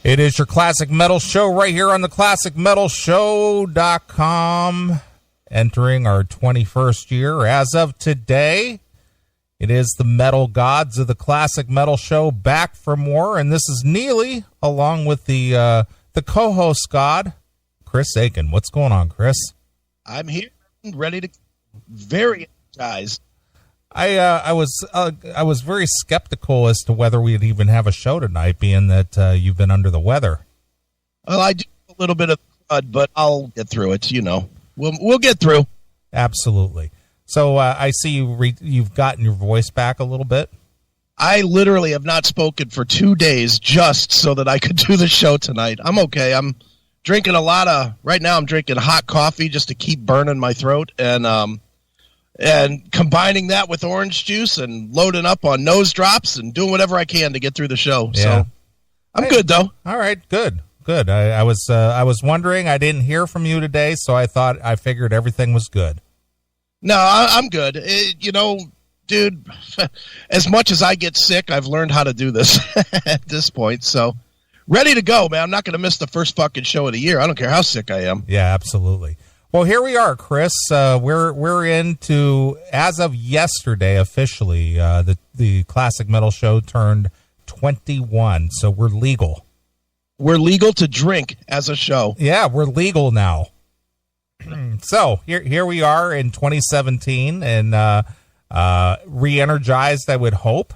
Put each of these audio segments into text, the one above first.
It is your Classic Metal Show right here on the ClassicMetalShow.com. Entering our 21st year as of today. It is the metal gods of the Classic Metal Show back for more. And this is Neeley along with the co-host god, Chris Aiken. What's going on, Chris? I'm here, ready to very energized. I was very skeptical as to whether we'd even have a show tonight, being that you've been under the weather. Well, I do a little bit of blood, but I'll get through it. You know, we'll get through. Absolutely. So I see you've gotten your voice back a little bit. I literally have not spoken for 2 days just so that I could do the show tonight. I'm okay. I'm drinking right now I'm drinking hot coffee just to keep burning my throat, and combining that with orange juice and loading up on nose drops and doing whatever I can to get through the show. Yeah. So I'm good though. All right, good. I was wondering. I didn't hear from you today, so I figured everything was good. No, I'm good. Dude, as much as I get sick, I've learned how to do this at this point. So ready to go, man. I'm not going to miss the first fucking show of the year. I don't care how sick I am. Yeah, absolutely. Well, here we are, Chris. We're into, as of yesterday, officially, the Classic Metal Show turned 21, so we're legal. We're legal to drink as a show. Yeah, we're legal now. So here we are in 2017, and re-energized, I would hope.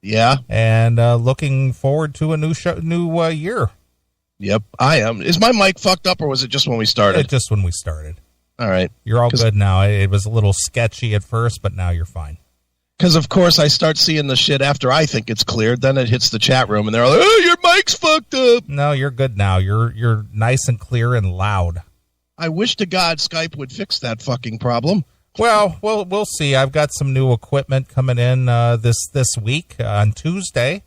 Yeah, and looking forward to a new year. Yep, I am. Is my mic fucked up, or was it just when we started? Just when we started. All right. You're all good now. It was a little sketchy at first, but now you're fine. Because, of course, I start seeing the shit after I think it's cleared. Then it hits the chat room, and they're like, oh, your mic's fucked up. No, you're good now. You're nice and clear and loud. I wish to God Skype would fix that fucking problem. Well, we'll see. I've got some new equipment coming in this week on Tuesday.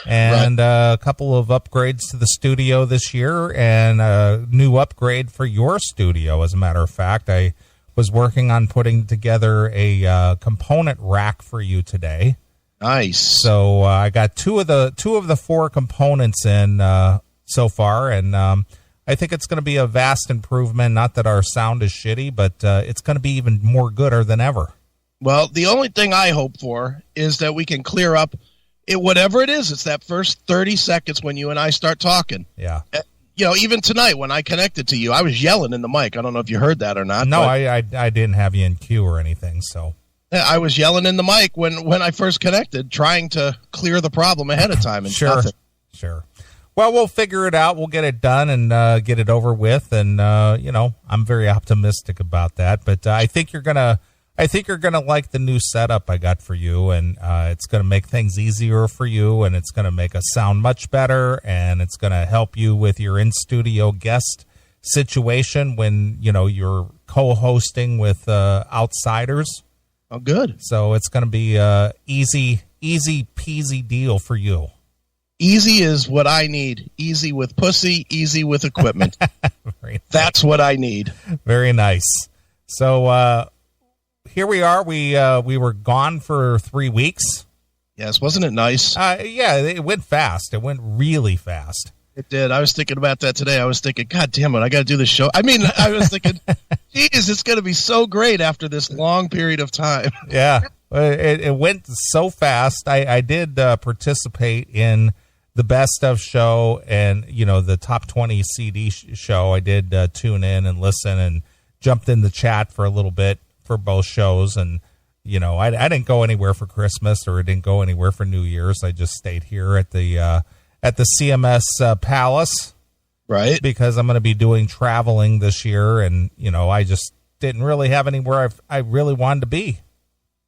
And right. A couple of upgrades to the studio this year, and a new upgrade for your studio. As a matter of fact, I was working on putting together a component rack for you today. Nice. So I got two of the four components in so far, and I think it's going to be a vast improvement. Not that our sound is shitty, but it's going to be even more gooder than ever. Well, the only thing I hope for is that we can clear up whatever it is. It's that first 30 seconds when you and I start talking. Yeah. Even tonight when I connected to you, I was yelling in the mic. I don't know if you heard that or not. No, I didn't have you in queue or anything. So I was yelling in the mic when I first connected, trying to clear the problem ahead of time. And Sure. Well, we'll figure it out. We'll get it done and get it over with. And, I'm very optimistic about that. But I think you're going to like the new setup I got for you, and it's going to make things easier for you, and it's going to make us sound much better, and it's going to help you with your in-studio guest situation when, you're co-hosting with outsiders. Oh, good. So it's going to be a easy peasy deal for you. Easy is what I need. Easy with pussy, easy with equipment. That's what I need. Very nice. So, here we are. We were gone for 3 weeks. Yes, wasn't it nice? Yeah, it went fast. It went really fast. It did. I was thinking about that today. I was thinking, God damn it, I got to do this show. I was thinking, geez, it's going to be so great after this long period of time. Yeah, it went so fast. I did participate in the best of show and, the top 20 CD show. I did tune in and listen and jumped in the chat for a little bit for both shows, and I didn't go anywhere for Christmas, or I didn't go anywhere for New Year's. I just stayed here at the CMS Palace, right? Because I'm going to be doing traveling this year, and I just didn't really have anywhere I really wanted to be.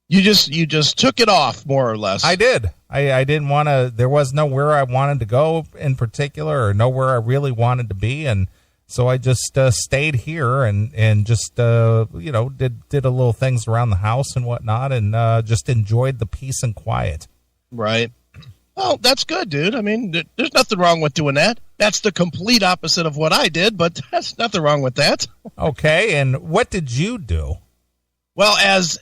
You just took it off, more or less. I did. I didn't want to. There was nowhere I wanted to go in particular, or nowhere I really wanted to be, and so I just stayed here and just, did a little things around the house and whatnot, and just enjoyed the peace and quiet. Right. Well, that's good, dude. I mean, there's nothing wrong with doing that. That's the complete opposite of what I did, but there's nothing wrong with that. Okay, and what did you do? Well, as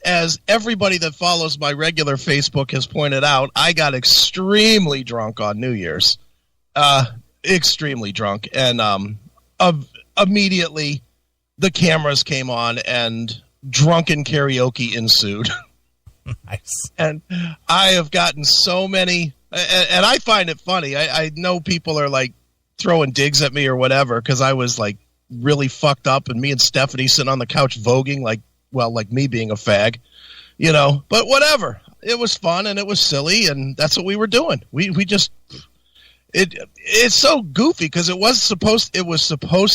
everybody that follows my regular Facebook has pointed out, I got extremely drunk on New Year's. extremely drunk, and immediately the cameras came on and drunken karaoke ensued. Nice. And I have gotten so many, and I find it funny. I know people are like throwing digs at me or whatever because I was like really fucked up, and me and Stephanie sitting on the couch voguing like me being a fag, but whatever. It was fun and it was silly, and that's what we were doing. We just it's so goofy because it was supposed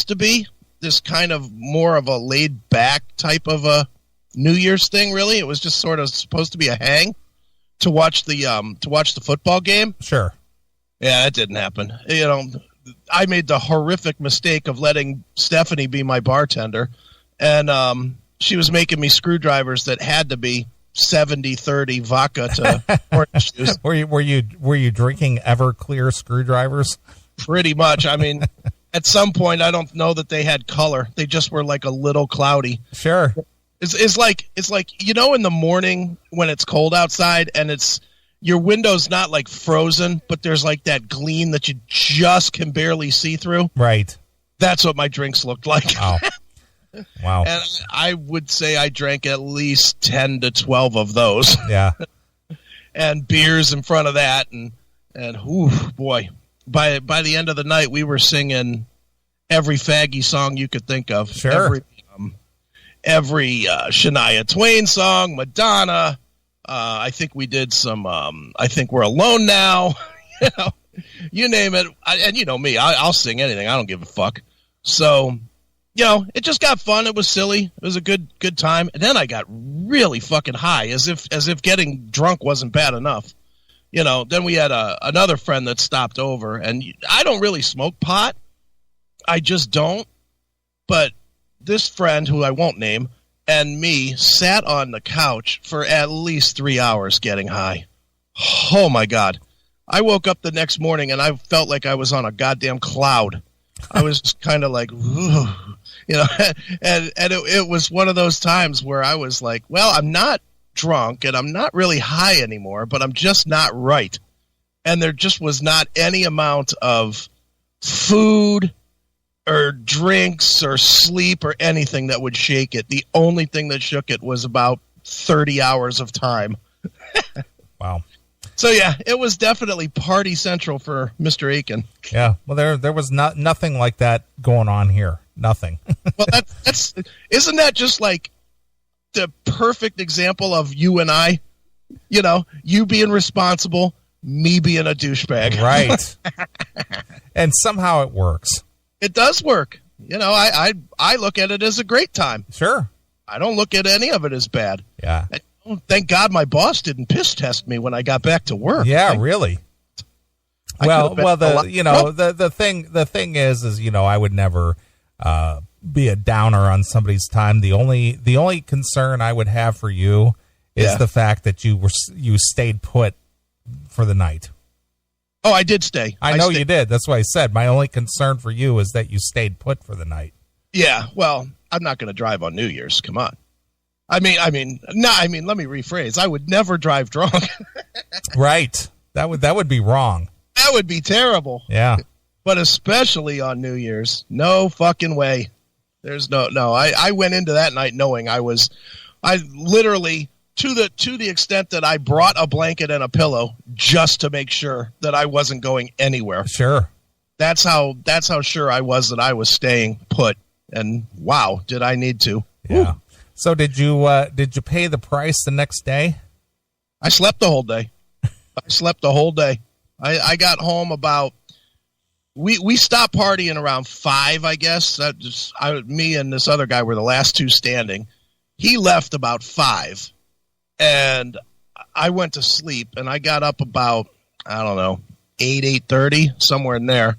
to be this kind of more of a laid back type of a New Year's thing. Really, it was just sort of supposed to be a hang to watch the football game. Sure. Yeah, it didn't happen. I made the horrific mistake of letting Stephanie be my bartender, and she was making me screwdrivers that had to be 70-30 vodka to orange juice. Were you drinking Everclear screwdrivers? Pretty much. I mean, at some point, I don't know that they had color. They just were like a little cloudy. Sure. It's like in the morning when it's cold outside and it's your window's not like frozen, but there's like that gleam that you just can barely see through. Right. That's what my drinks looked like. Oh. Wow. And I would say I drank at least 10 to 12 of those. Yeah. And beers in front of that, and ooh, boy, by the end of the night we were singing every faggy song you could think of. Sure. Every Shania Twain song, Madonna. I think we did some. I think We're Alone Now. You name it. And you know me, I'll sing anything. I don't give a fuck. So, it just got fun. It was silly. It was a good time. And then I got really fucking high, as if getting drunk wasn't bad enough. Then we had another friend that stopped over, and I don't really smoke pot. I just don't. But this friend, who I won't name, and me sat on the couch for at least 3 hours getting high. Oh, my God. I woke up the next morning, and I felt like I was on a goddamn cloud. I was kind of like, ooh, and it was one of those times where I was like, well, I'm not drunk, and I'm not really high anymore, but I'm just not right. And there just was not any amount of food or drinks or sleep or anything that would shake it. The only thing that shook it was about 30 hours of time. Wow. So yeah, it was definitely party central for Mr. Aiken. Yeah, well, there was nothing like that going on here. Nothing. Well, that's isn't that just like the perfect example of you and I? You being responsible, me being a douchebag. Right. And somehow it works. It does work. I look at it as a great time. Sure. I don't look at any of it as bad. Yeah. Thank God my boss didn't piss test me when I got back to work. Yeah, really. The thing is I would never be a downer on somebody's time. The only concern I would have for you is the fact that you stayed put for the night. Oh, I did stay. I know you did. That's why I said my only concern for you is that you stayed put for the night. Yeah, well, I'm not going to drive on New Year's. Come on. Let me rephrase. I would never drive drunk. Right. That would be wrong. That would be terrible. Yeah. But especially on New Year's. No fucking way. There's no. I went into that night knowing I literally, to the extent that I brought a blanket and a pillow just to make sure that I wasn't going anywhere. Sure. That's how sure I was that I was staying put. And wow, did I need to. Yeah. Woo. So did you pay the price the next day? I slept the whole day. I got home about, we stopped partying around 5, I guess. Me and this other guy were the last two standing. He left about 5, and I went to sleep, and I got up about, 8:30, somewhere in there,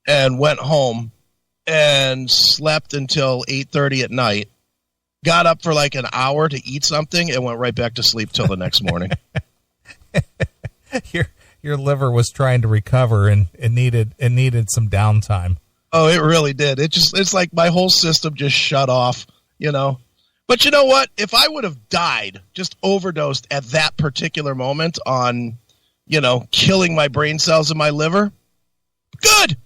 and went home and slept until 8:30 at night. Got up for like an hour to eat something and went right back to sleep till the next morning. Your liver was trying to recover and needed some downtime. Oh, it really did. It's like my whole system just shut off, But you know what? If I would have died, just overdosed at that particular moment on, killing my brain cells in my liver, good.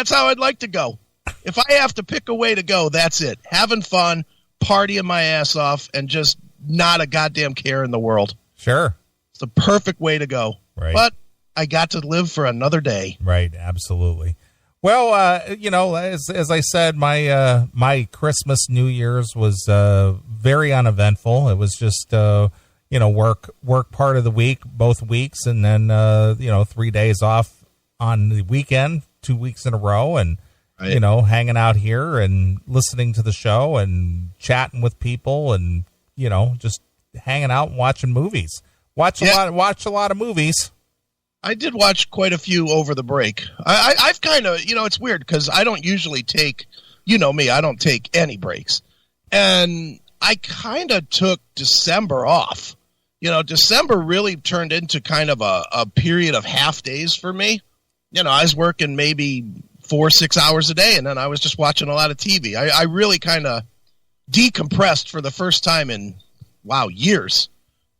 That's how I'd like to go. If I have to pick a way to go, that's it. Having fun, partying my ass off, and just not a goddamn care in the world. Sure. It's the perfect way to go. Right. But I got to live for another day. Right. Absolutely. Well, as I said, my Christmas, New Year's was very uneventful. It was just work part of the week, both weeks, and then 3 days off on the weekend, 2 weeks in a row, and right. Hanging out here and listening to the show and chatting with people, and just hanging out and watching movies. Watch a lot of movies. I did watch quite a few over the break. I've kind of, it's weird because I don't usually take, me, I don't take any breaks. And I kind of took December off. December really turned into kind of a period of half days for me. I was working maybe 4-6 hours a day, and then I was just watching a lot of TV. I really kind of decompressed for the first time in, years.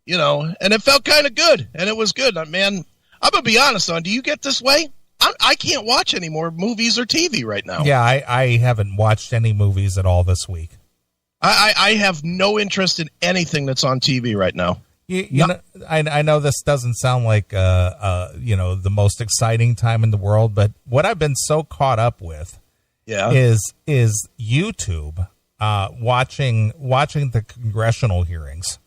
And it felt kind of good, and it was good. Man, I'm going to be honest, do you get this way? I can't watch any more movies or TV right now. Yeah, I haven't watched any movies at all this week. I have no interest in anything that's on TV right now. I know this doesn't sound like the most exciting time in the world, but what I've been so caught up with is YouTube watching the congressional hearings.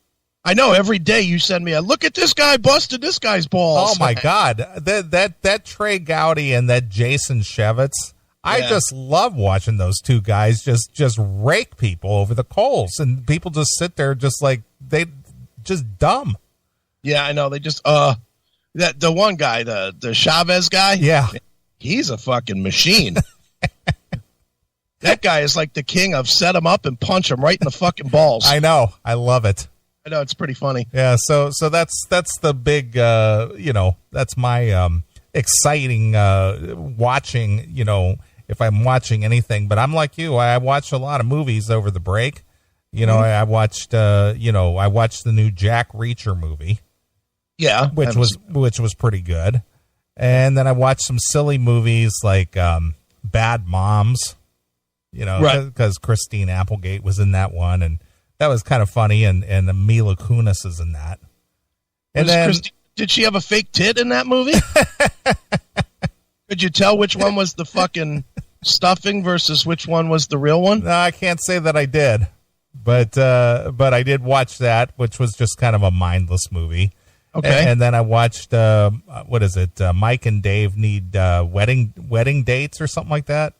I know every day you send me a look at this guy busted this guy's balls. Oh my God, that Trey Gowdy and that Jason Shevitz. I just love watching those two guys just rake people over the coals, and people just sit there just like they just dumb. Yeah, I know. They just the one guy, the Chavez guy. Yeah, he's a fucking machine. That guy is like the king of set him up and punch him right in the fucking balls. I know. I love it. I know, it's pretty funny. Yeah, so that's the big that's my exciting watching, if I'm watching anything. But I'm like you, I watched a lot of movies over the break. I watched the new Jack Reacher movie. Yeah, which was pretty good. And then I watched some silly movies like Bad Moms, because Christine Applegate was in that one, and that was kind of funny, and Mila Kunis is in that. And then, did she have a fake tit in that movie? Could you tell which one was the fucking stuffing versus which one was the real one? No, I can't say that I did, but I did watch that, which was just kind of a mindless movie. Okay. And then I watched Mike and Dave Need wedding dates or something like that.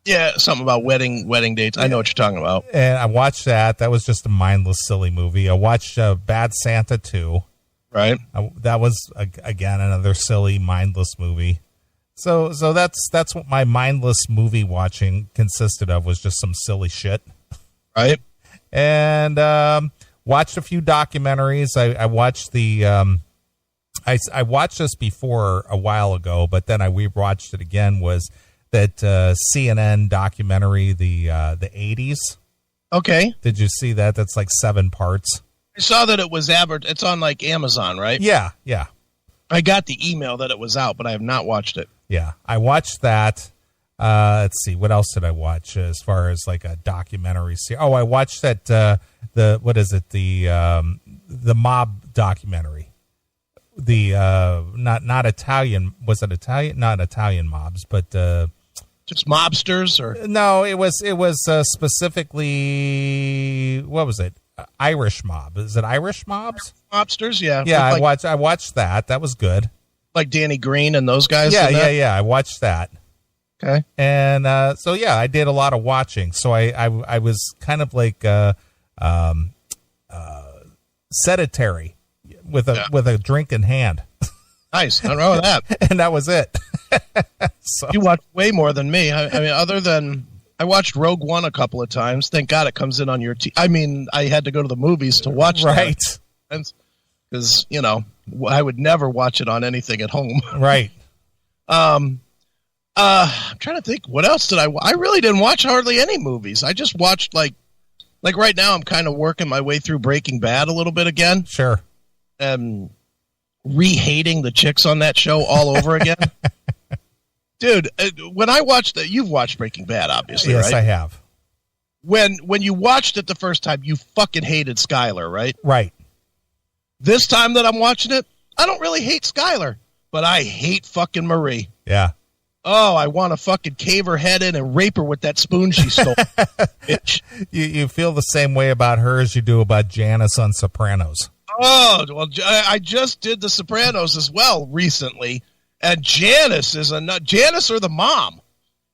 Yeah, something about wedding dates. I know what you're talking about. And I watched that. That was just a mindless, silly movie. I watched Bad Santa 2. Right. That was, again, another silly, mindless movie. So that's what my mindless movie watching consisted of, was just some silly shit. Right. And watched a few documentaries. I watched I watched this before a while ago, but then I rewatched it again, was that CNN documentary, the 80s. Okay. Did you see that? That's like 7 parts. I saw that it was it's on like Amazon, right? Yeah. I got the email that it was out, but I have not watched it. Yeah, I watched that. Let's see, what else did I watch as far as like a documentary series? Oh, I watched that the mob documentary. The not Italian, was it Italian? Not Italian mobs, but just mobsters, or no? It was specifically, what was it? Irish mob. Is it Irish mobs? Mobsters, yeah. Yeah, I watched that. That was good. Like Danny Green and those guys. Yeah. I watched that. Okay. And so yeah, I did a lot of watching. So I was kind of like sedentary with a drink in hand. Nice. Nothing wrong with that. And that was it. So. You watched way more than me. I mean, other than I watched Rogue One a couple of times. Thank God it comes in on your I mean, I had to go to the movies to watch right. that. Because, I would never watch it on anything at home. Right. I'm trying to think, what else did I really didn't watch hardly any movies. I just watched like right now I'm kind of working my way through Breaking Bad a little bit again. Sure. And re-hating the chicks on that show all over again. Dude, when I watched you've watched Breaking Bad, obviously, yes, right? I have. When you watched it the first time, you fucking hated Skyler, right? Right. This time that I'm watching it, I don't really hate Skyler, but I hate fucking Marie. Yeah. Oh, I want to fucking cave her head in and rape her with that spoon she stole. Bitch. You feel the same way about her as you do about Janice on Sopranos. Oh, well, I just did The Sopranos as well recently, and Janice is Janice or the mom.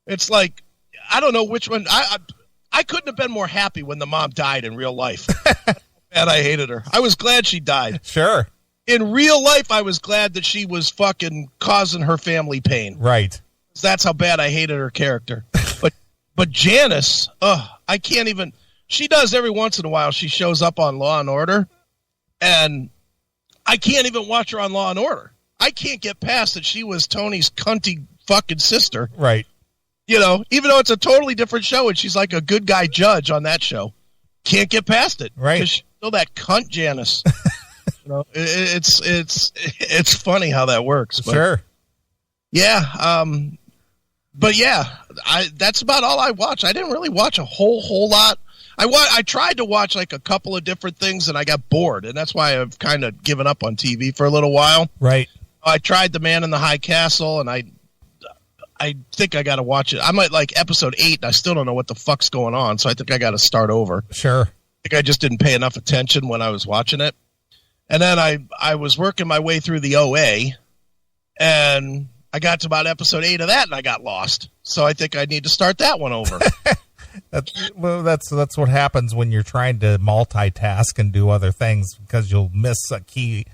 It's like, I don't know which one. I couldn't have been more happy when the mom died in real life. And I hated her. I was glad she died. Sure. In real life, I was glad that she was fucking causing her family pain. Right. That's how bad I hated her character. But Janice, I can't even. She does every once in a while. She shows up on Law and Order, and I can't even watch her on Law and Order. I can't get past that she was Tony's cunty fucking sister. Right. You know, even though it's a totally different show, and she's like a good guy judge on that show, can't get past it. Right. She's still that cunt Janice. You know, it's funny how that works. But Sure. yeah. But yeah, that's about all I watch. I didn't really watch a whole lot. I tried to watch like a couple of different things, and I got bored, and that's why I've kind of given up on TV for a little while. Right. I tried The Man in the High Castle, and I think I got to watch it. I'm at like episode 8, and I still don't know what the fuck's going on, so I think I got to start over. Sure. I think I just didn't pay enough attention when I was watching it. And then I was working my way through the OA, and I got to about episode 8 of that, and I got lost. So I think I need to start that one over. That's what happens when you're trying to multitask and do other things, because you'll miss a key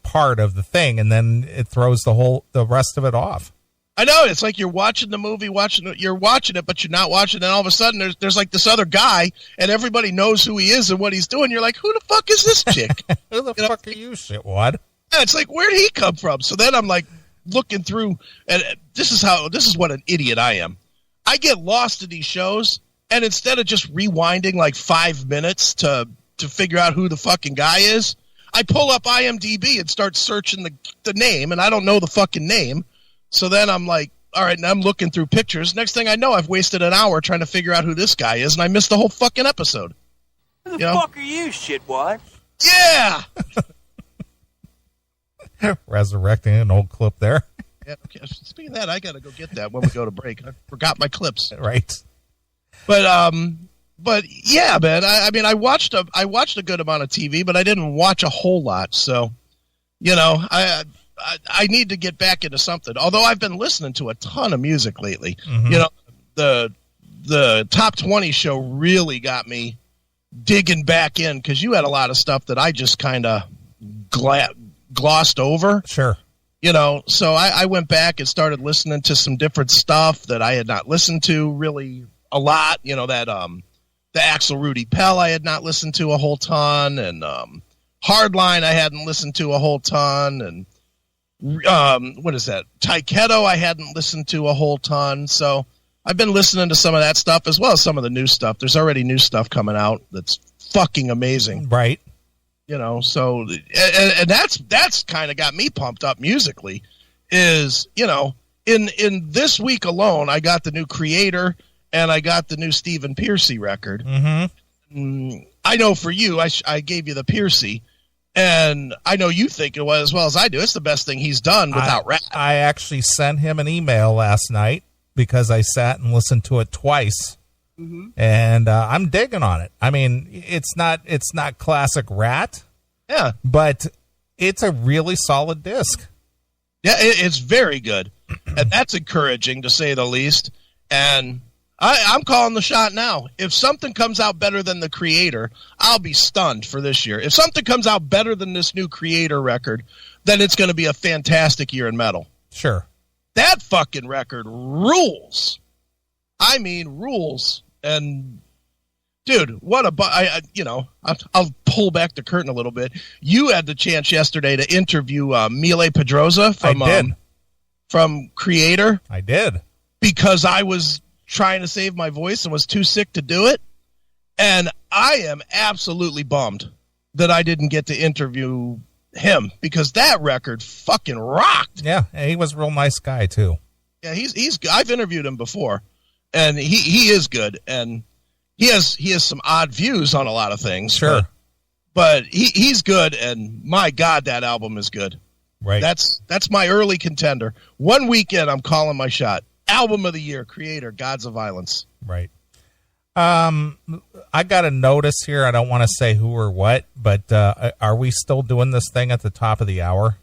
part of the thing, and then it throws the rest of it off. I know, it's like you're watching the movie, you're watching it, but you're not watching it, and all of a sudden there's like this other guy, and everybody knows who he is and what he's doing. You're like, who the fuck is this chick? Who the fuck are you, shitwad? Yeah, it's like, where'd he come from? So then I'm like looking through, and this is what an idiot I am. I get lost in these shows, and instead of just rewinding like 5 minutes to figure out who the fucking guy is, I pull up IMDb and start searching the name, and I don't know the fucking name. So then I'm like, all right, and I'm looking through pictures. Next thing I know, I've wasted an hour trying to figure out who this guy is, and I missed the whole fucking episode. Who the fuck are you, shitwad? Yeah! Resurrecting an old clip there. Yeah, okay. Speaking of that, I got to go get that when we go to break. I forgot my clips. Right. But yeah, man. I mean, I watched a good amount of TV, but I didn't watch a whole lot. So, you know, I need to get back into something. Although I've been listening to a ton of music lately. Mm-hmm. You know, the Top 20 show really got me digging back in, because you had a lot of stuff that I just kind of glossed over. Sure. You know, so I went back and started listening to some different stuff that I had not listened to really a lot. You know, that the Axl Rudy Pell I had not listened to a whole ton, and Hardline I hadn't listened to a whole ton, and what is that? Taiketo I hadn't listened to a whole ton. So I've been listening to some of that stuff as well as some of the new stuff. There's already new stuff coming out that's fucking amazing. Right. You know, so and that's kind of got me pumped up musically. Is, you know, in this week alone, I got the new Creator and I got the new Stephen Pearcy record. Mm-hmm. I know for you, I gave you the Pearcy, and I know you think it was as well as I do. It's the best thing he's done without rap. I actually sent him an email last night because I sat and listened to it twice. Mm-hmm. And I'm digging on it. I mean, it's not classic Rat, yeah, but it's a really solid disc. Yeah, it's very good, and that's encouraging to say the least. And I'm calling the shot now. If something comes out better than the Creator, I'll be stunned for this year. If something comes out better than this new Creator record, then it's going to be a fantastic year in metal. Sure, that fucking record rules. I mean, rules. And dude, what I'll pull back the curtain a little bit. You had the chance yesterday to interview Neeley Pedrosa from Creator. I did, because I was trying to save my voice and was too sick to do it. And I am absolutely bummed that I didn't get to interview him, because that record fucking rocked. Yeah, he was a real nice guy too. Yeah, he's. I've interviewed him before, and he is good, and he has some odd views on a lot of things. Sure, but he's good, and my God, that album is good. Right. That's my early contender. One weekend, I'm calling my shot. Album of the year, Creator, Gods of Violence. Right. I got a notice here. I don't want to say who or what, but are we still doing this thing at the top of the hour?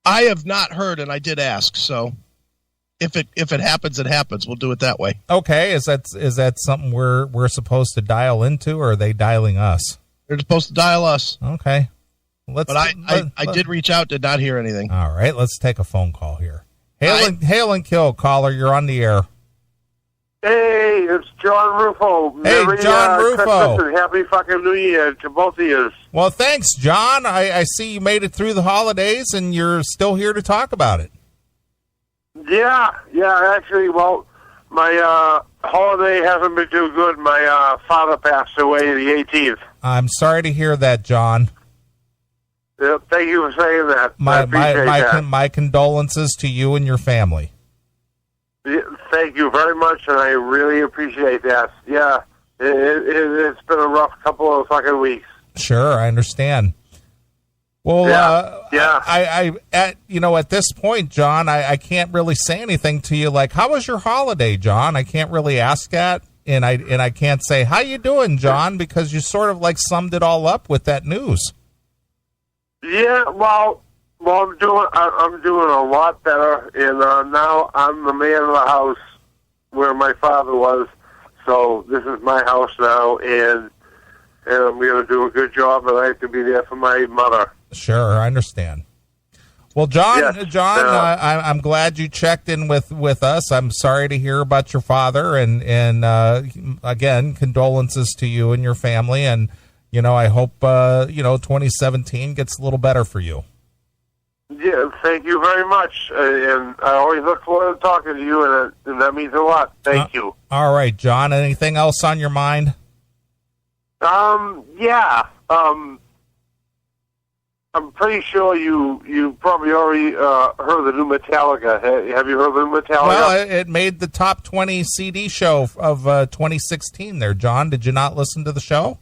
I have not heard, and I did ask. So, if it happens, it happens. We'll do it that way. Okay. Is that something we're supposed to dial into, or are they dialing us? They're supposed to dial us. Okay. But I did reach out, did not hear anything. All right. Let's take a phone call here. Hail and kill, caller. You're on the air. Hey, it's John Rufo. Hey, John Rufo. Christmas and happy fucking New Year to both of you. Well, thanks, John. I see you made it through the holidays, and you're still here to talk about it. Yeah. Actually, well, my holiday hasn't been too good. My father passed away the 18th. I'm sorry to hear that, John. Yeah, thank you for saying that. I appreciate that. My condolences to you and your family. Yeah, thank you very much, and I really appreciate that. Yeah, it's been a rough couple of fucking weeks. Sure, I understand. Well, yeah. I at this point, John, I can't really say anything to you. Like, how was your holiday, John? I can't really ask that, and I can't say how you doing, John, because you sort of like summed it all up with that news. Yeah, well, I'm doing a lot better, and now I'm the man of the house where my father was. So this is my house now, and I'm going to do a good job, and I have to be there for my mother. Sure, I understand. Well, John, yes, I'm glad you checked in with us. I'm sorry to hear about your father, and again, condolences to you and your family, and I hope 2017 gets a little better for you. Yeah, thank you very much, and I always look forward to talking to you, and that means a lot. Thank you. All right, John. Anything else on your mind? Yeah. I'm pretty sure you probably already heard the new Metallica. Have you heard the new Metallica? Well, it made the top 20 CD show of 2016. There, John. Did you not listen to the show?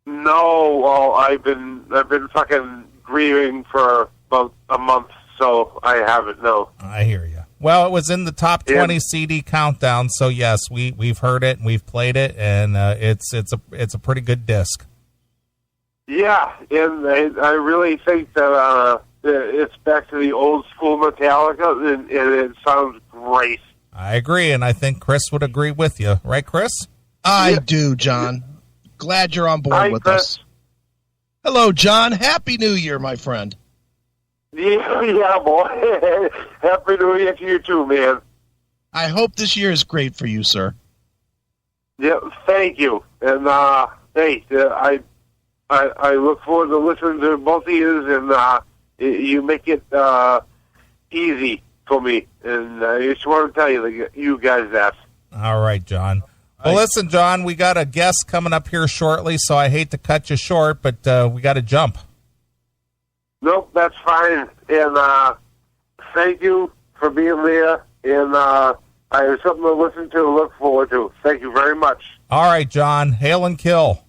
No. Well, I've been fucking grieving for about a month, so I haven't. No. I hear you. Well, it was in the top 20 CD countdown, so yes, we've heard it and we've played it, and it's a pretty good disc. Yeah, and I really think that it's back to the old school Metallica, and it sounds great. I agree, and I think Chris would agree with you, right, Chris? I do, John. Glad you're on board with Chris. us. Hello, John. Happy New Year, my friend. Yeah, boy. Happy New Year to you too, man. I hope this year is great for you, sir. Yeah, thank you. And hey, I look forward to listening to both of you, and you make it easy for me. And I just want to tell you guys that. All right, John. Well, listen, John, we got a guest coming up here shortly, so I hate to cut you short, but we got to jump. Nope, that's fine. And thank you for being there. And I have something to listen to and look forward to. Thank you very much. All right, John. Hail and kill.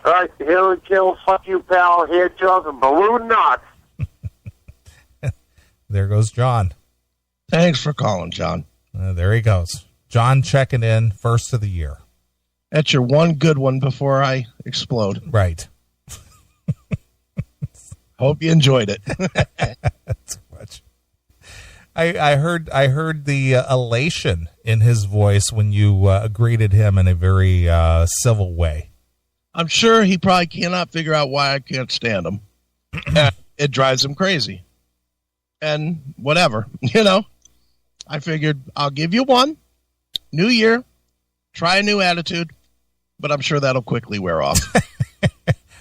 All right, hail and kill. Fuck you, pal. Head jobs and balloon knots. There goes John. Thanks for calling, John. There he goes. John checking in, first of the year. That's your one good one before I explode. Right. Hope you enjoyed it. Too much. I heard the elation in his voice when you greeted him in a very civil way. I'm sure he probably cannot figure out why I can't stand him. It drives him crazy. And whatever, I figured I'll give you one. New year, try a new attitude, but I'm sure that'll quickly wear off.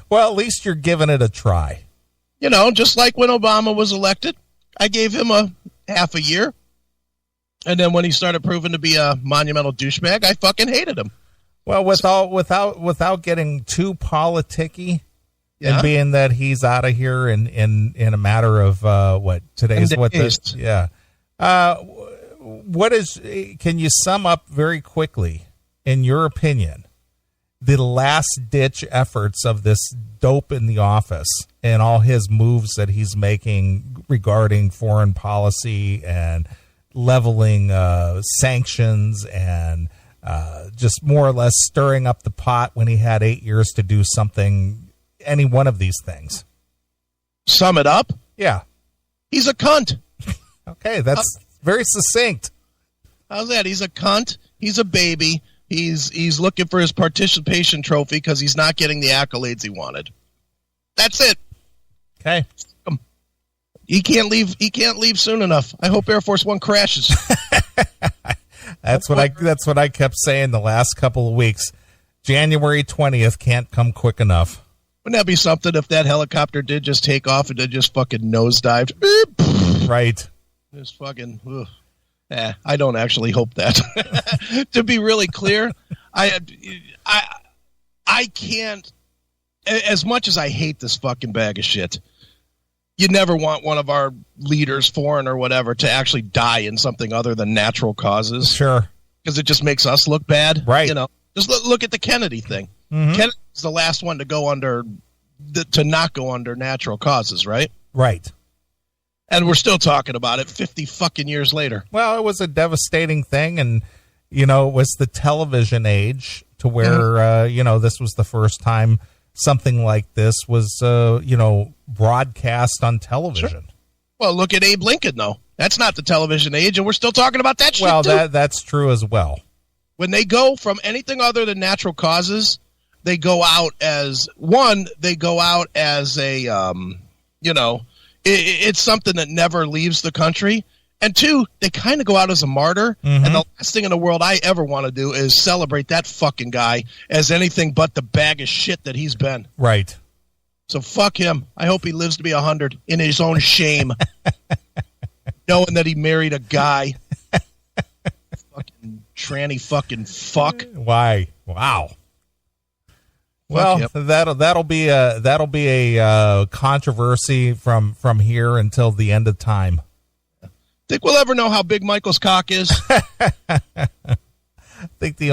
Well, at least you're giving it a try. Just like when Obama was elected, I gave him a half a year. And then when he started proving to be a monumental douchebag, I fucking hated him. Well, without getting too politicky, and being that he's out of here in a matter of today's what? Yeah. Can you sum up very quickly, in your opinion, the last-ditch efforts of this dope in the office and all his moves that he's making regarding foreign policy and leveling sanctions and just more or less stirring up the pot when he had 8 years to do something, any one of these things? Sum it up? Yeah. He's a cunt. Okay, that's very succinct. How's that? He's a cunt. He's a baby. He's looking for his participation trophy because he's not getting the accolades he wanted. That's it. Okay. He can't leave. He can't leave soon enough. I hope Air Force One crashes. That's what I kept saying the last couple of weeks. January 20th can't come quick enough. Wouldn't that be something if that helicopter did just take off and then just fucking nosedived? Right. Just fucking. Ugh. I don't actually hope that. To be really clear, I can't. As much as I hate this fucking bag of shit, you never want one of our leaders, foreign or whatever, to actually die in something other than natural causes. Sure. Because it just makes us look bad. Right. You know, just look at the Kennedy thing. Mm-hmm. Kennedy's the last one to go under, to not go under natural causes, right? Right. And we're still talking about it 50 fucking years later. Well, it was a devastating thing, and, you know, it was the television age to where, this was the first time something like this was, broadcast on television. Sure. Well, look at Abe Lincoln, though. That's not the television age, and we're still talking about that shit, well, too. that's true as well. When they go from anything other than natural causes, they go out as, it's something that never leaves the country. And two, they kind of go out as a martyr. Mm-hmm. And the last thing in the world I ever want to do is celebrate that fucking guy as anything but the bag of shit that he's been. Right. So fuck him. I hope he lives to be 100 in his own shame. Knowing that he married a guy. Fucking tranny fucking fuck. Why? Wow. Well, that'll be a controversy from here until the end of time. Think we'll ever know how big Michael's cock is? I think the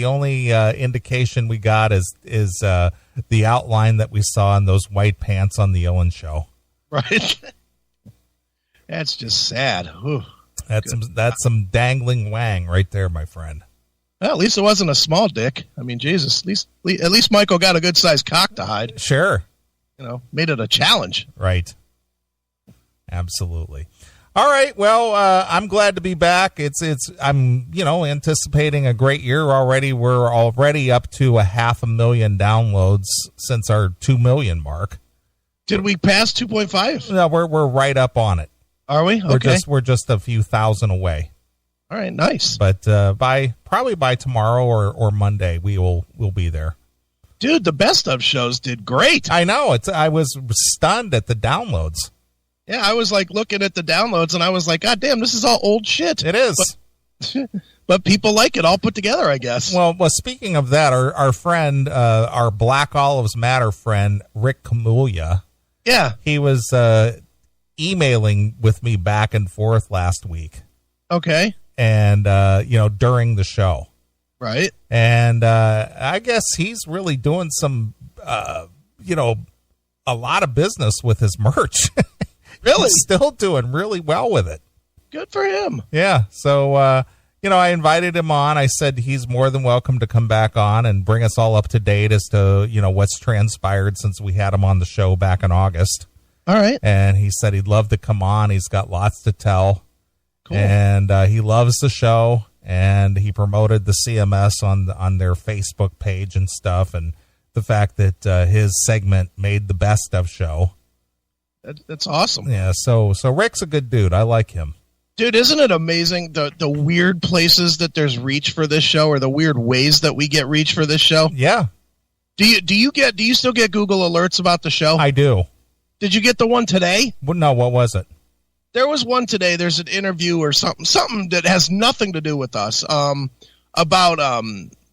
only indication we got is the outline that we saw in those white pants on the Ellen show. Right. That's just sad. Ooh. That's some dangling wang right there, my friend. Well, at least it wasn't a small dick. I mean, Jesus, at least Michael got a good sized cock to hide. Sure. Made it a challenge. Right. Absolutely. All right. Well, I'm glad to be back. I'm anticipating a great year already. We're already up to 500,000 downloads since our 2 million mark. Did we pass 2.5? No, we're right up on it. Are we? Okay. We're just a few thousand away. All right, nice. But probably by tomorrow or Monday, we'll be there. Dude, the best of shows did great. I know. I was stunned at the downloads. Yeah, I was like looking at the downloads and I was like, God damn, this is all old shit. It is. But people like it all put together, I guess. Well, speaking of that, our friend, our Black Olives Matter friend, Rick Camulia. Yeah. He was emailing with me back and forth last week. Okay. And, during the show. Right. And I guess he's really doing some, a lot of business with his merch. Really? He's still doing really well with it. Good for him. Yeah. So, I invited him on. I said he's more than welcome to come back on and bring us all up to date as to, what's transpired since we had him on the show back in August. All right. And he said he'd love to come on. He's got lots to tell. Cool. And he loves the show. And he promoted the CMS on their Facebook page and stuff. And the fact that his segment made the best of show. That's awesome. Yeah, so Rick's a good dude. I like him. Dude, isn't it amazing the weird places that there's reach for this show, or the weird ways that we get reach for this show? Yeah. Do you still get Google alerts about the show? I do. Did you get the one today? Well, no, what was it? There was one today. There's an interview or something that has nothing to do with us. About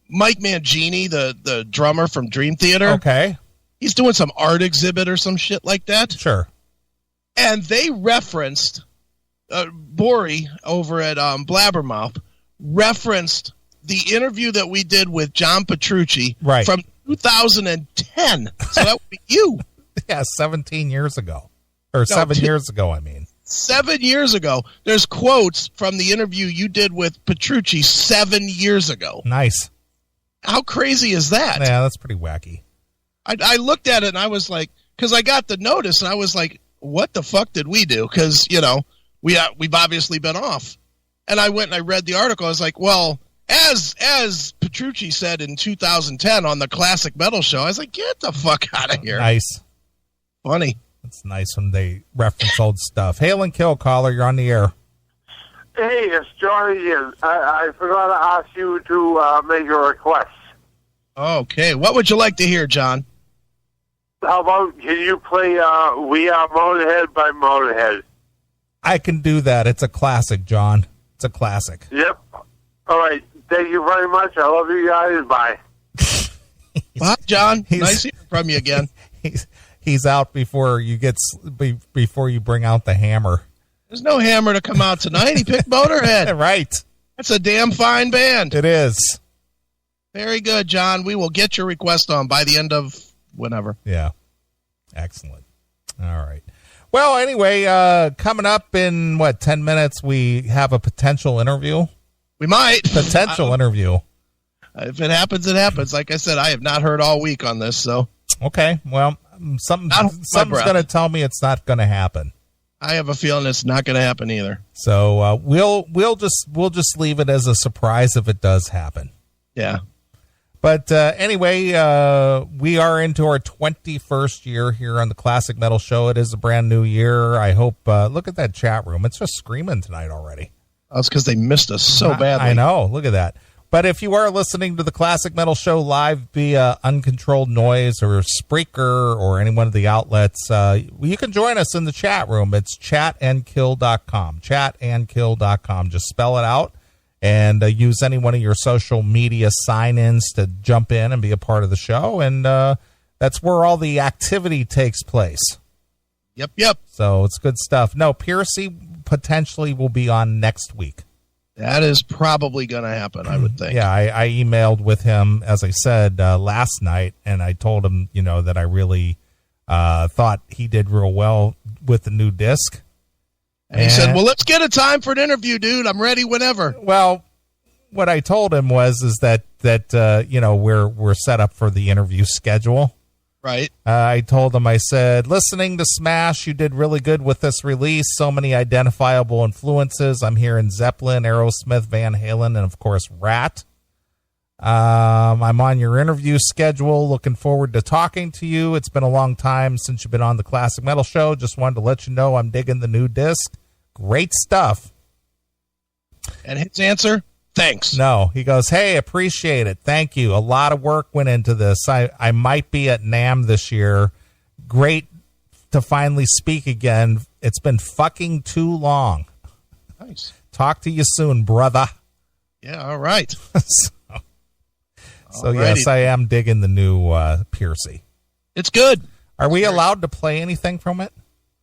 Mike Mangini, the drummer from Dream Theater. Okay. He's doing some art exhibit or some shit like that. Sure. And they referenced Bori over at Blabbermouth referenced the interview that we did with John Petrucci from 2010. So that would be you. Yeah, 17 years ago. Or 7 years ago, I mean. 7 years ago. There's quotes from the interview you did with Petrucci 7 years ago. Nice. How crazy is that? Yeah, that's pretty wacky. I looked at it and I was like, because I got the notice and I was like, what the fuck did we do? Because, you know, we've obviously been off. And I went and I read the article. I was like, well, as Petrucci said in 2010 on the Classic Metal Show, I was like, get the fuck out of here. Nice. Funny. It's nice when they reference old stuff. Hail and Kill, caller. You're on the air. Hey, it's Johnny again. I forgot to ask you to make a request. Okay. What would you like to hear, John? How about, can you play We Are Motorhead by Motorhead? I can do that. It's a classic, John. It's a classic. Yep. All right. Thank you very much. I love you guys. Bye. Well, John, nice hearing from you again. He's out before you bring out the hammer. There's no hammer to come out tonight. He picked Motorhead. Right. That's a damn fine band. It is. Very good, John. We will get your request on by the end of whenever. Yeah. Excellent. All right. Well, anyway, coming up in, 10 minutes, we have a potential interview. We might. Potential interview. If it happens, it happens. Like I said, I have not heard all week on this, so. Okay. Well, something's going to tell me it's not going to happen. I have a feeling it's not going to happen either. So we'll just leave it as a surprise if it does happen. Yeah. But anyway, we are into our 21st year here on the Classic Metal Show. It is a brand new year. I hope, look at that chat room. It's just screaming tonight already. That's because they missed us so badly. I know. Look at that. But if you are listening to the Classic Metal Show live via Uncontrolled Noise or Spreaker or any one of the outlets, you can join us in the chat room. It's chatandkill.com. Chatandkill.com. Just spell it out. And use any one of your social media sign-ins to jump in and be a part of the show. And that's where all the activity takes place. Yep. So it's good stuff. No, Piercy potentially will be on next week. That is probably going to happen, I would think. Yeah, I emailed with him, as I said, last night, and I told him, that I really thought he did real well with the new disc. And he said, well, let's get a time for an interview, dude. I'm ready whenever. Well, what I told him was that we're set up for the interview schedule. Right. I told him, I said, listening to Smash, you did really good with this release. So many identifiable influences. I'm hearing Zeppelin, Aerosmith, Van Halen, and, of course, Rat. I'm on your interview schedule. Looking forward to talking to you. It's been a long time since you've been on the Classic Metal Show. Just wanted to let you know I'm digging the new disc. Great stuff. And his answer, thanks. No, he goes, hey, appreciate it. Thank you. A lot of work went into this. I might be at NAMM this year. Great to finally speak again. It's been fucking too long. Nice. Talk to you soon, brother. Yeah, all right. So yes, I am digging the new Piercy. It's good. Are we allowed to play anything from it?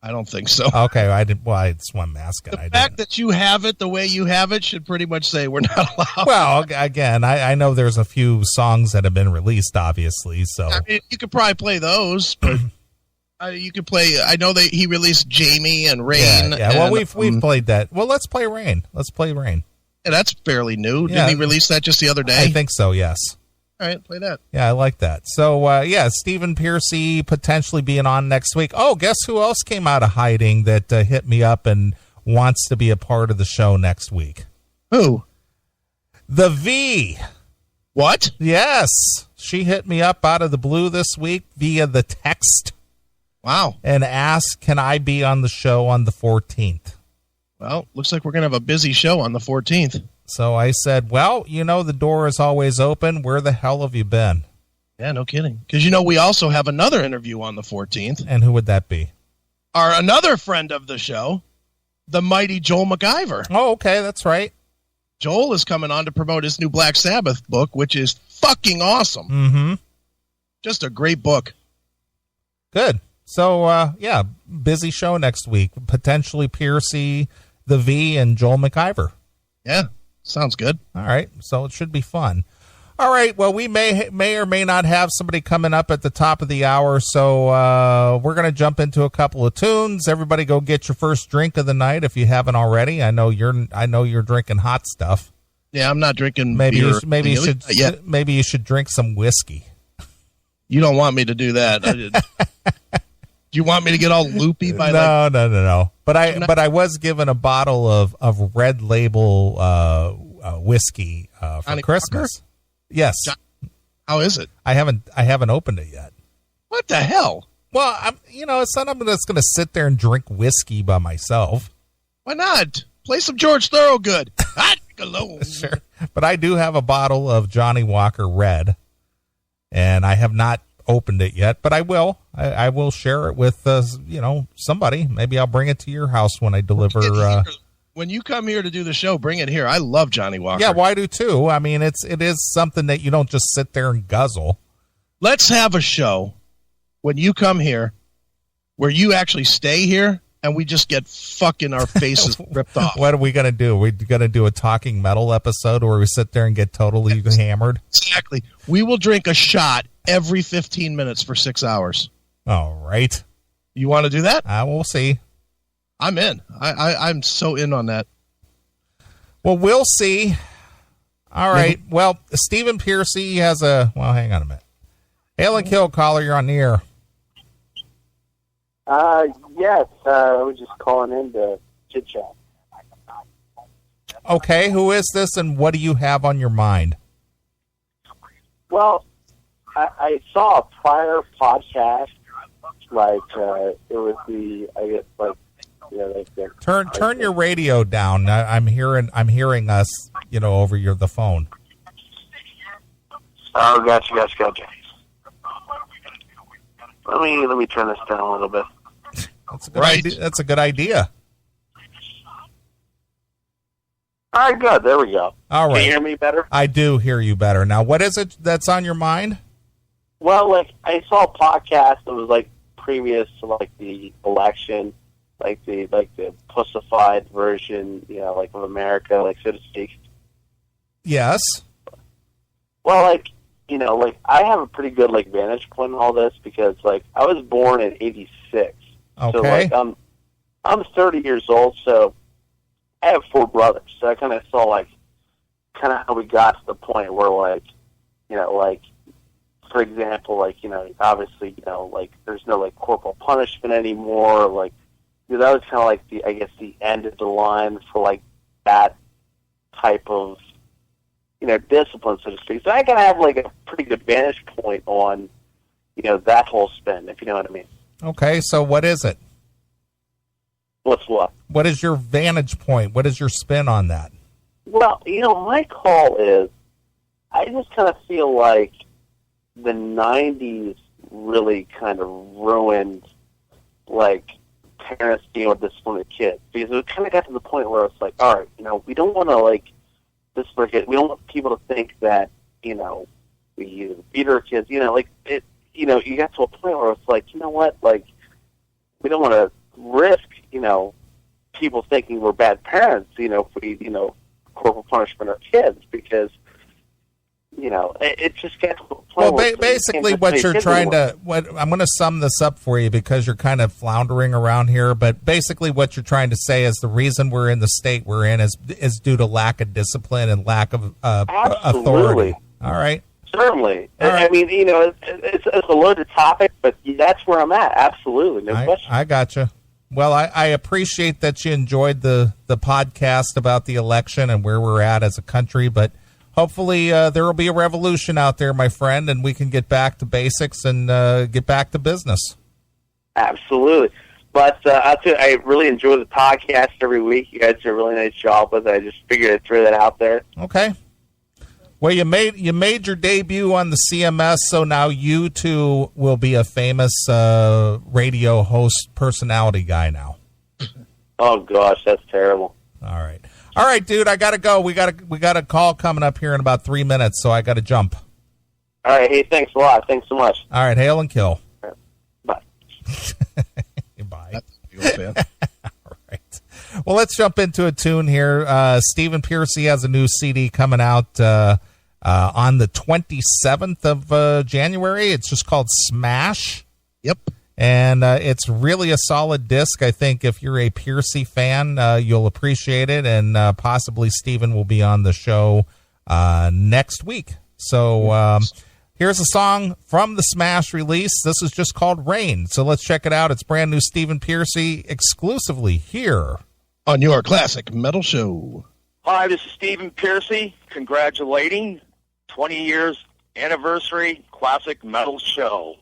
I don't think so. Okay, I didn't. Well, I just want to ask it. The fact that you have it the way you have it should pretty much say we're not allowed. Well, again, I know there's a few songs that have been released, obviously. So I mean, you could probably play those, but you could play. I know that he released Jamie and Rain. Yeah. Well, we've played that. Well, let's play Rain. Let's play Rain. Yeah, that's fairly new. Yeah. Didn't he release that just the other day? I think so. Yes. All right, play that. Yeah, I like that. So, Stephen Piercy potentially being on next week. Oh, guess who else came out of hiding that hit me up and wants to be a part of the show next week? Who? The V. What? Yes. She hit me up out of the blue this week via the text. Wow. And asked, can I be on the show on the 14th? Well, looks like we're going to have a busy show on the 14th. So I said, well, the door is always open. Where the hell have you been? Yeah, no kidding. Because, we also have another interview on the 14th. And who would that be? Another friend of the show, the mighty Joel McIver. Oh, okay, that's right. Joel is coming on to promote his new Black Sabbath book, which is fucking awesome. Mm-hmm. Just a great book. Good. So, busy show next week. Potentially Piercy, the V and Joel McIver. Yeah, sounds good. All right, so it should be fun. All right, well, we may or may not have somebody coming up at the top of the hour, so we're going to jump into a couple of tunes. Everybody go get your first drink of the night if you haven't already. I know you're drinking hot stuff. Yeah, I'm not drinking maybe beer. Maybe you should drink some whiskey. You don't want me to do that. Do you want me to get all loopy by that? No. But I was given a bottle of Red Label whiskey for Christmas. Walker? Yes. How is it? I haven't opened it yet. What the hell? Well, it's not I'm just going to sit there and drink whiskey by myself. Why not? Play some George Thorogood. I drink alone. Sure. But I do have a bottle of Johnny Walker Red, and I have not opened it yet, but I will. I will share it with somebody. Maybe I'll bring it to your house when I deliver. When you come here to do the show, bring it here. I love Johnny Walker. Yeah, well, I do too. I mean, it is something that you don't just sit there and guzzle. Let's have a show when you come here where you actually stay here and we just get fucking our faces ripped off. What are we going to do? We're going to do a Talking Metal episode where we sit there and get totally hammered? Exactly. We will drink a shot every 15 minutes for 6 hours. All right. You want to do that? We'll see. I'm in. I'm so in on that. Well, we'll see. All right. Well, Stephen Piercy has hang on a minute. Hail and Kill, caller, you're on the air. Yes, I was just calling in to chit-chat. Okay, who is this and what do you have on your mind? Well, I saw a prior podcast, it was Turn your radio down. I'm hearing us, over the phone. Oh, gotcha. Let me turn this down a little bit. That's a good idea. That's a good idea. All right, good. There we go. All right. Can you hear me better? I do hear you better. Now, what is it that's on your mind? Well, I saw a podcast that was previous to the election, the pussified version, of America, so to speak. Yes. Well, I have a pretty good vantage point on all this because I was born in '86. Okay. So I'm 30 years old, so I have 4 brothers. So I kind of saw how we got to the point where for example, obviously, there's no corporal punishment anymore. That was kind of the end of the line for that type of discipline, so to speak. So I kind of have a pretty good vantage point on that whole spin, if you know what I mean. Okay, so what is it? What's what? What is your vantage point? What is your spin on that? Well, my call is I just kind of feel like the 90s really kind of ruined parents being able to discipline their kids, because it kind of got to the point where it's all right, we don't want to discipline kids. We don't want people to think that we beat our kids. You got to a point where it's you know what, we don't want to risk people thinking we're bad parents. If we corporal punishment our kids, because it just gets to a point. Well, basically, what you're trying to I'm going to sum this up for you because you're kind of floundering around here. But basically, what you're trying to say is the reason we're in the state we're in is due to lack of discipline and lack of authority. All right. Certainly. All right. I mean, it's a loaded topic, but that's where I'm at. Absolutely, no question. I gotcha. Well, I appreciate that you enjoyed the podcast about the election and where we're at as a country, but hopefully there will be a revolution out there, my friend, and we can get back to basics and get back to business. Absolutely. But I'll tell you, I really enjoy the podcast every week. You guys do a really nice job with it. I just figured I'd throw that out there. Okay. Well, you made your debut on the CMS, so now you too will be a famous radio host personality guy now. Oh gosh, that's terrible. All right, dude. I gotta go. We got a call coming up here in about 3 minutes, so I gotta jump. All right. Hey, thanks a lot. Thanks so much. All right. Hail and kill. Bye. Bye. That's a fan. All right. Well, let's jump into a tune here. Stephen Pearcy has a new CD coming out on the 27th of January. It's just called Smash. Yep. And it's really a solid disc. I think if you're a Pearcy fan, you'll appreciate it. And possibly Stephen will be on the show next week. So here's a song from the Smash release. This is just called Rain. So let's check it out. It's brand new Stephen Pearcy exclusively here on your Classic Metal Show. Hi, this is Stephen Pearcy. Congratulating 20 years anniversary Classic Metal Show.